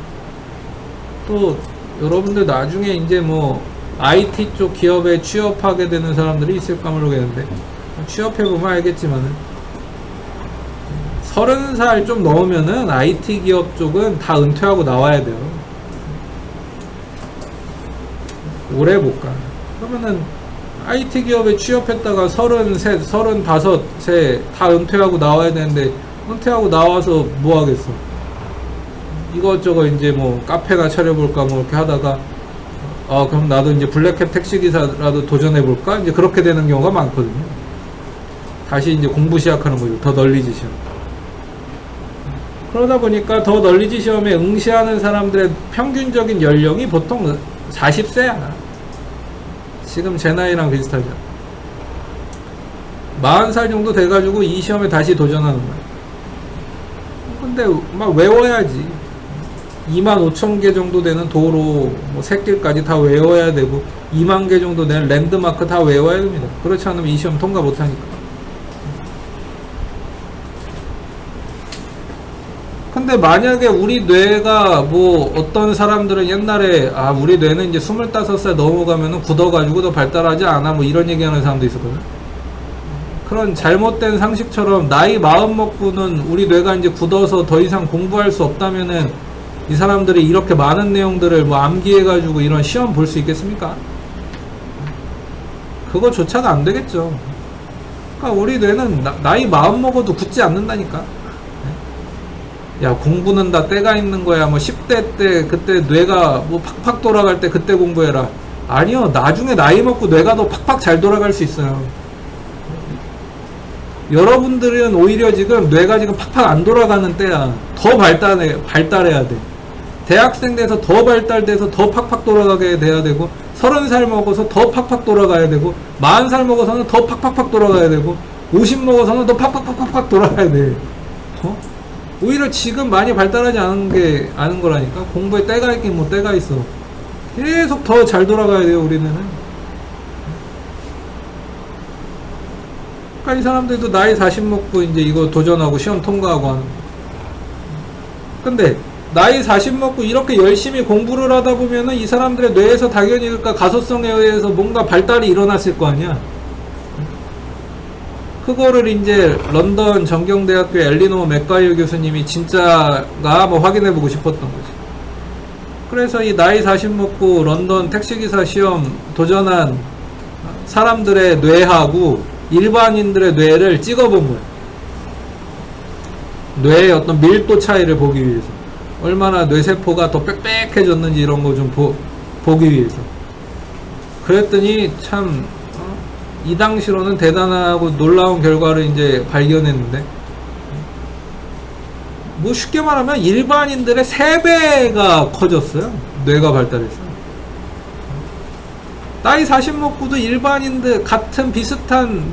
A: 또 여러분들 나중에 이제 뭐 IT 쪽 기업에 취업하게 되는 사람들이 있을까 모르겠는데, 취업해보면 알겠지만은 30살 좀 넘으면은 IT 기업 쪽은 다 은퇴하고 나와야 돼요. 오래 못 가. 그러면은 IT 기업에 취업했다가 33, 35세 다 은퇴하고 나와야 되는데, 은퇴하고 나와서 뭐 하겠어? 이것저것 이제 뭐 카페나 차려볼까 뭐 이렇게 하다가 그럼 나도 이제 블랙캡 택시기사라도 도전해볼까? 이제 그렇게 되는 경우가 많거든요. 다시 이제 공부 시작하는 거죠. 더 널리지 시험. 그러다 보니까 더 널리지 시험에 응시하는 사람들의 평균적인 연령이 보통 40세야. 지금 제 나이랑 비슷하죠. 40살 정도 돼가지고 이 시험에 다시 도전하는 거야. 근데 막 외워야지. 25,000개 정도 되는 도로, 뭐 샛길까지 다 외워야 되고 2만 개 정도 되는 랜드마크 다 외워야 됩니다. 그렇지 않으면 이 시험 통과 못하니까. 근데 만약에 우리 뇌가 뭐 어떤 사람들은 옛날에 우리 뇌는 이제 25살 넘어가면은 굳어가지고 더 발달하지 않아 뭐 이런 얘기하는 사람도 있었거든. 그런 잘못된 상식처럼 나이 마음 먹고는 우리 뇌가 이제 굳어서 더 이상 공부할 수 없다면은 이 사람들이 이렇게 많은 내용들을 뭐 암기해가지고 이런 시험 볼 수 있겠습니까? 그거조차가 안 되겠죠. 그러니까 우리 뇌는 나이 마음 먹어도 굳지 않는다니까. 야, 공부는 다 때가 있는 거야. 뭐 10대 때 그때 뇌가 뭐 팍팍 돌아갈 때 그때 공부해라. 아니요, 나중에 나이 먹고 뇌가 더 팍팍 잘 돌아갈 수 있어요. 여러분들은 오히려 지금 뇌가 지금 팍팍 안 돌아가는 때야. 더 발달해야 돼. 대학생 돼서 더 발달돼서 더 팍팍 돌아가게 돼야 되고, 30살 먹어서 더 팍팍 돌아가야 되고, 40살 먹어서는 더 팍팍팍 돌아가야 되고, 50 먹어서는 더 팍팍팍팍 돌아가야 돼. 오히려 지금 많이 발달하지 않은 거라니까. 공부에 때가 있긴 뭐 때가 있어. 계속 더 잘 돌아가야 돼요, 우리는. 그러니까 이 사람들도 나이 40 먹고 이제 이거 도전하고 시험 통과하고 하는. 근데 나이 40 먹고 이렇게 열심히 공부를 하다 보면은 이 사람들의 뇌에서 당연히 그러니까 가소성에 의해서 뭔가 발달이 일어났을 거 아니야. 그거를 이제 런던 정경대학교 엘리노어 맥가이어 교수님이 진짜가 뭐 확인해보고 싶었던 거지. 그래서 이 나이 40 먹고 런던 택시기사 시험 도전한 사람들의 뇌하고 일반인들의 뇌를 찍어본 거예요. 뇌의 어떤 밀도 차이를 보기 위해서. 얼마나 뇌세포가 더 빽빽해졌는지 이런 거 좀 보기 위해서. 그랬더니 참 이 당시로는 대단하고 놀라운 결과를 이제 발견했는데, 뭐 쉽게 말하면 일반인들의 3배가 커졌어요. 뇌가 발달했어요. 나이 40 먹고도 일반인들 같은 비슷한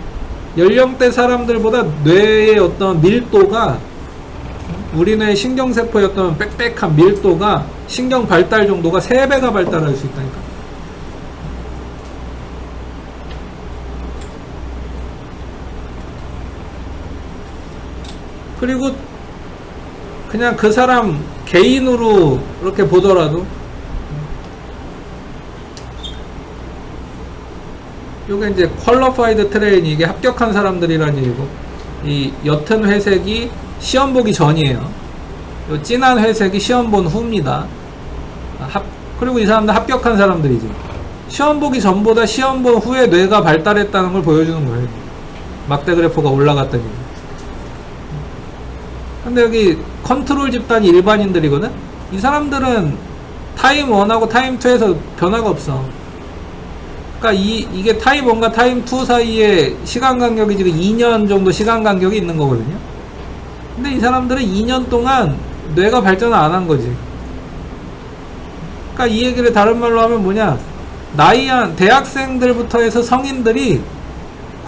A: 연령대 사람들보다 뇌의 어떤 밀도가, 우리 뇌 신경세포의 어떤 빽빽한 밀도가, 신경 발달 정도가 3배가 발달할 수 있다니까. 그리고 그냥 그 사람 개인으로 이렇게 보더라도 요게 이제 퀄러파이드 트레이닝, 이게 합격한 사람들이라는 얘기고, 이 옅은 회색이 시험 보기 전이에요. 요 진한 회색이 시험 본 후입니다. 그리고 이 사람들 합격한 사람들이지. 시험 보기 전보다 시험 본 후에 뇌가 발달했다는 걸 보여주는 거예요. 막대 그래프가 올라갔다니. 근데 여기 컨트롤 집단이 일반인들이거든? 이 사람들은 타임 1하고 타임 2에서 변화가 없어. 그러니까 이게 타임 1과 타임 2 사이에 시간 간격이 지금 2년 정도 시간 간격이 있는 거거든요. 근데 이 사람들은 2년 동안 뇌가 발전을 안 한 거지. 그러니까 이 얘기를 다른 말로 하면 뭐냐, 나이한 대학생들부터 해서 성인들이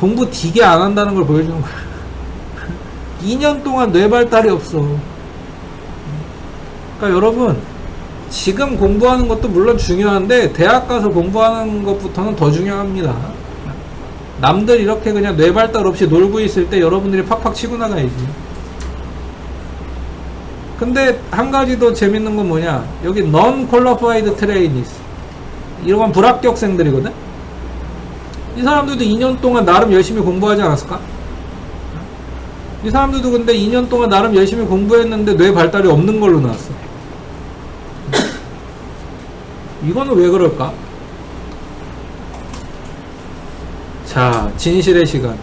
A: 공부 되게 안 한다는 걸 보여주는 거야. 2년 동안 뇌 발달이 없어. 그러니까 여러분, 지금 공부하는 것도 물론 중요한데 대학 가서 공부하는 것부터는 더 중요합니다. 남들 이렇게 그냥 뇌 발달 없이 놀고 있을 때 여러분들이 팍팍 치고 나가야지. 근데 한 가지 더 재밌는 건 뭐냐, 여기 non-qualified trainees, 이런 건 불합격생들이거든. 이 사람들도 2년 동안 나름 열심히 공부하지 않았을까? 이 사람들도 근데 2년 동안 나름 열심히 공부했는데 뇌 발달이 없는 걸로 나왔어. 이거는 왜 그럴까? 자, 진실의 시간.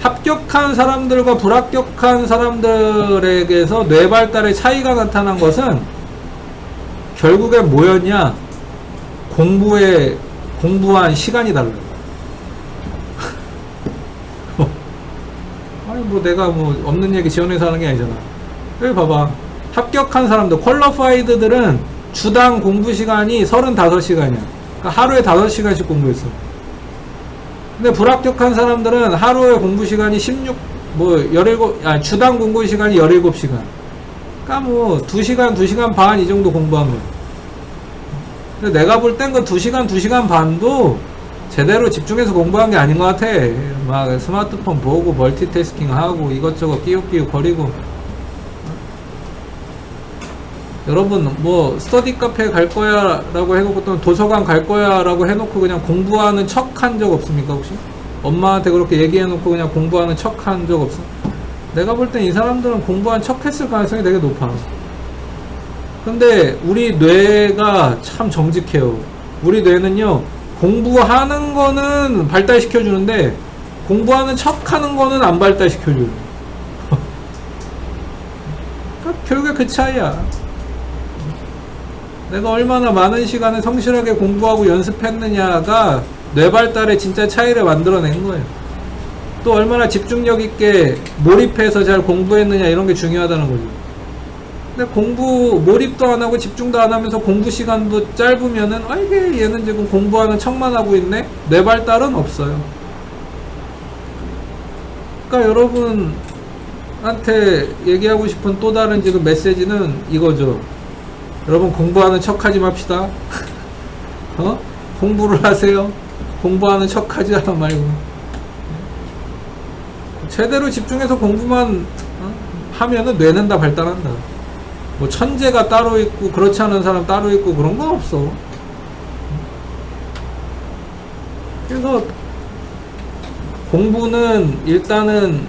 A: 합격한 사람들과 불합격한 사람들에게서 뇌 발달의 차이가 나타난 것은 결국엔 뭐였냐? 공부한 시간이 달라요. 아니 뭐 내가 뭐 없는 얘기 지어내서 하는 게 아니잖아. 여기 봐봐. 합격한 사람들, 퀄러파이드들은 주당 공부 시간이 35시간이야. 그러니까 하루에 5시간씩 공부했어. 근데 불합격한 사람들은 하루에 공부 시간이 17, 주당 공부 시간이 17시간. 그러니까 뭐 2시간, 2시간 반 이 정도 공부한 거야. 근데 내가 볼 땐 그 2시간, 2시간 반도 제대로 집중해서 공부한 게 아닌 것 같아. 막 스마트폰 보고 멀티태스킹 하고 이것저것 끼웃끼웃 거리고. 여러분 뭐 스터디 카페 갈 거야 라고 해놓고 또 도서관 갈 거야 라고 해놓고 그냥 공부하는 척 한 적 없습니까 혹시? 엄마한테 그렇게 얘기해놓고 그냥 공부하는 척 한 적 없어? 내가 볼 땐 이 사람들은 공부한 척 했을 가능성이 되게 높아. 근데 우리 뇌가 참 정직해요. 우리 뇌는요 공부하는 거는 발달시켜 주는데 공부하는 척 하는 거는 안 발달시켜 줘요. 그러니까 결국에 그 차이야. 내가 얼마나 많은 시간을 성실하게 공부하고 연습했느냐가 뇌 발달의 진짜 차이를 만들어낸 거예요. 또 얼마나 집중력 있게 몰입해서 잘 공부했느냐 이런 게 중요하다는 거죠. 근데 공부 몰입도 안 하고 집중도 안 하면서 공부 시간도 짧으면은 아 이게 얘는 지금 공부하는 척만 하고 있네? 뇌 발달은 없어요. 그러니까 여러분한테 얘기하고 싶은 또 다른 지금 메시지는 이거죠. 여러분 공부하는 척 하지 맙시다. 공부를 하세요. 공부하는 척 하지 말고 제대로 집중해서 공부만 하면은 뇌는 다 발달한다. 뭐 천재가 따로 있고 그렇지 않은 사람 따로 있고 그런 건 없어. 그래서 공부는 일단은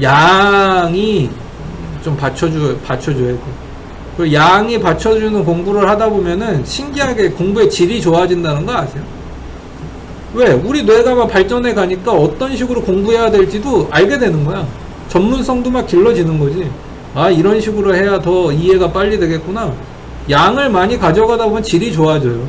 A: 양이 좀 받쳐줘야 돼. 그리고 양이 받쳐주는 공부를 하다 보면은 신기하게 공부의 질이 좋아진다는 거 아세요? 왜? 우리 뇌가 막 발전해 가니까 어떤 식으로 공부해야 될지도 알게 되는 거야. 전문성도 막 길러지는 거지. 아, 이런 식으로 해야 더 이해가 빨리 되겠구나. 양을 많이 가져가다 보면 질이 좋아져요.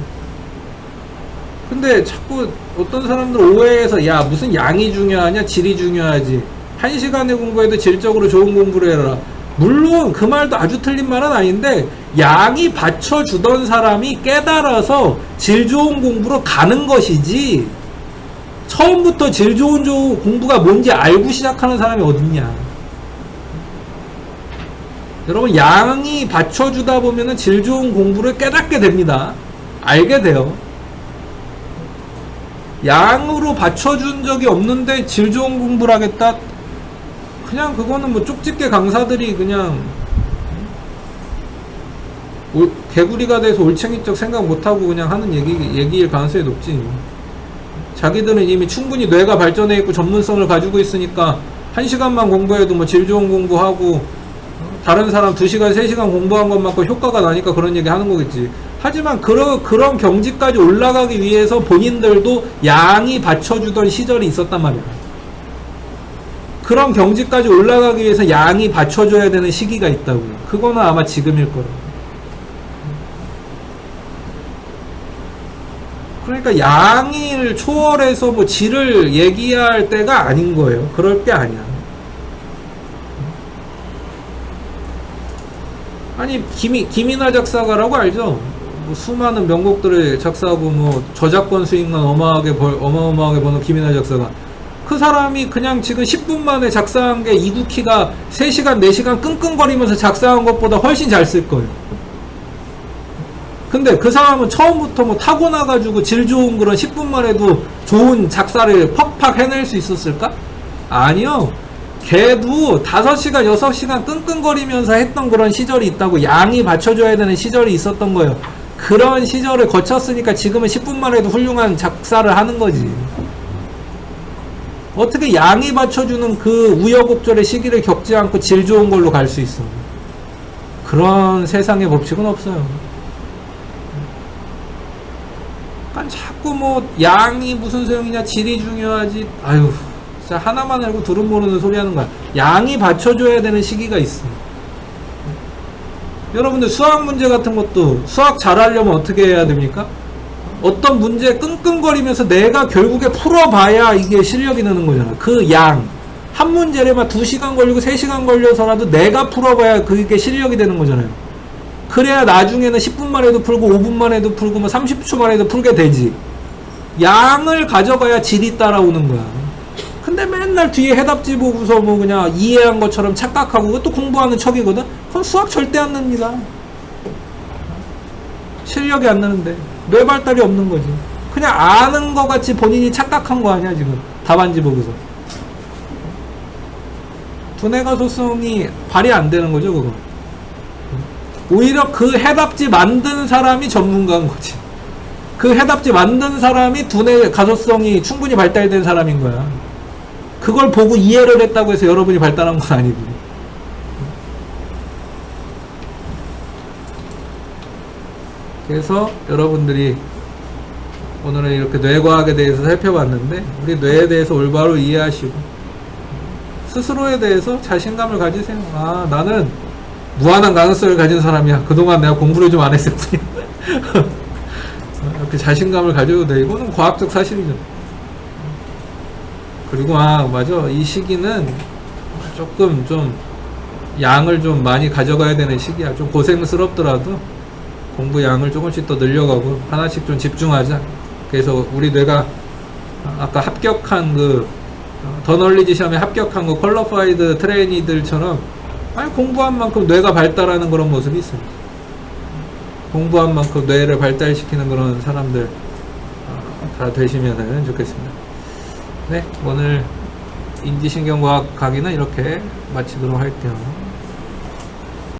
A: 근데 자꾸 어떤 사람들 오해해서 야, 무슨 양이 중요하냐? 질이 중요하지. 1시간에 공부해도 질적으로 좋은 공부를 해라. 물론 그 말도 아주 틀린 말은 아닌데 양이 받쳐주던 사람이 깨달아서 질 좋은 공부로 가는 것이지 처음부터 질 좋은 공부가 뭔지 알고 시작하는 사람이 어딨냐. 여러분 양이 받쳐주다 보면은 질 좋은 공부를 깨닫게 됩니다. 알게 돼요. 양으로 받쳐준 적이 없는데 질 좋은 공부를 하겠다? 그냥 그거는 뭐 쪽집게 강사들이 그냥 개구리가 돼서 올챙이적 생각 못하고 그냥 하는 얘기일 가능성이 높지. 자기들은 이미 충분히 뇌가 발전해 있고 전문성을 가지고 있으니까 1시간만 공부해도 뭐 질 좋은 공부하고 다른 사람 2시간, 3시간 공부한 것만큼 효과가 나니까 그런 얘기 하는 거겠지. 하지만 그런 경지까지 올라가기 위해서 본인들도 양이 받쳐주던 시절이 있었단 말이야. 그런 경지까지 올라가기 위해서 양이 받쳐줘야 되는 시기가 있다고요. 그거는 아마 지금일 거라고. 그러니까 양을 초월해서 뭐 질을 얘기할 때가 아닌 거예요. 그럴 게 아니야. 아니 김이나 작사가라고 알죠? 뭐 수많은 명곡들을 작사하고 뭐 저작권 수익만 어마어마하게 버는 김이나 작사가. 그 사람이 그냥 지금 10분 만에 작사한 게 이국희가 3시간, 4시간 끙끙거리면서 작사한 것보다 훨씬 잘 쓸 거예요. 근데 그 사람은 처음부터 뭐 타고나가지고 질 좋은 그런 10분만 해도 좋은 작사를 팍팍 해낼 수 있었을까? 아니요. 걔도 5시간, 6시간 끙끙거리면서 했던 그런 시절이 있다고. 양이 받쳐줘야 되는 시절이 있었던 거예요. 그런 시절을 거쳤으니까 지금은 10분만 해도 훌륭한 작사를 하는 거지. 어떻게 양이 받쳐주는 그 우여곡절의 시기를 겪지 않고 질 좋은 걸로 갈 수 있어? 그런 세상의 법칙은 없어요. 그러니까 자꾸 뭐 양이 무슨 소용이냐, 질이 중요하지. 아유, 진짜 하나만 알고 둘은 모르는 소리 하는 거야. 양이 받쳐줘야 되는 시기가 있어. 여러분들 수학 문제 같은 것도 수학 잘하려면 어떻게 해야 됩니까? 어떤 문제 끙끙거리면서 내가 결국에 풀어봐야 이게 실력이 느는 거잖아. 그 양. 한 문제를 막 2시간 걸리고 3시간 걸려서라도 내가 풀어봐야 그게 실력이 되는 거잖아요. 그래야 나중에는 10분만 해도 풀고 5분만 해도 풀고 뭐 30초만 해도 풀게 되지. 양을 가져가야 질이 따라오는 거야. 근데 맨날 뒤에 해답지 보고서 뭐 그냥 이해한 것처럼 착각하고 그것도 공부하는 척이거든? 그럼 수학 절대 안 납니다. 실력이 안 나는데 뇌 발달이 없는 거지. 그냥 아는 것 같이 본인이 착각한 거 아니야 지금 답안지 보고서. 두뇌 가소성이 발휘 안 되는 거죠 그거. 오히려 그 해답지 만든 사람이 전문가인 거지. 그 해답지 만든 사람이 두뇌 가소성이 충분히 발달된 사람인 거야. 그걸 보고 이해를 했다고 해서 여러분이 발달한 건 아니고. 그래서 여러분들이 오늘은 이렇게 뇌과학에 대해서 살펴봤는데 우리 뇌에 대해서 올바로 이해하시고 스스로에 대해서 자신감을 가지세요. 아, 나는 무한한 가능성을 가진 사람이야. 그동안 내가 공부를 좀 안 했을 뿐이야. 이렇게 자신감을 가져도 돼. 이거는 과학적 사실이죠. 그리고 맞아, 이 시기는 조금 좀 양을 좀 많이 가져가야 되는 시기야. 좀 고생스럽더라도 공부 양을 조금씩 더 늘려가고 하나씩 좀 집중하자. 그래서 우리 뇌가 아까 합격한 더 널리지 시험에 합격한 퀄러파이드 트레이니들처럼 공부한 만큼 뇌가 발달하는 그런 모습이 있어요. 공부한 만큼 뇌를 발달시키는 그런 사람들 다 되시면 좋겠습니다. 네, 오늘 인지신경과학 강의는 이렇게 마치도록 할게요.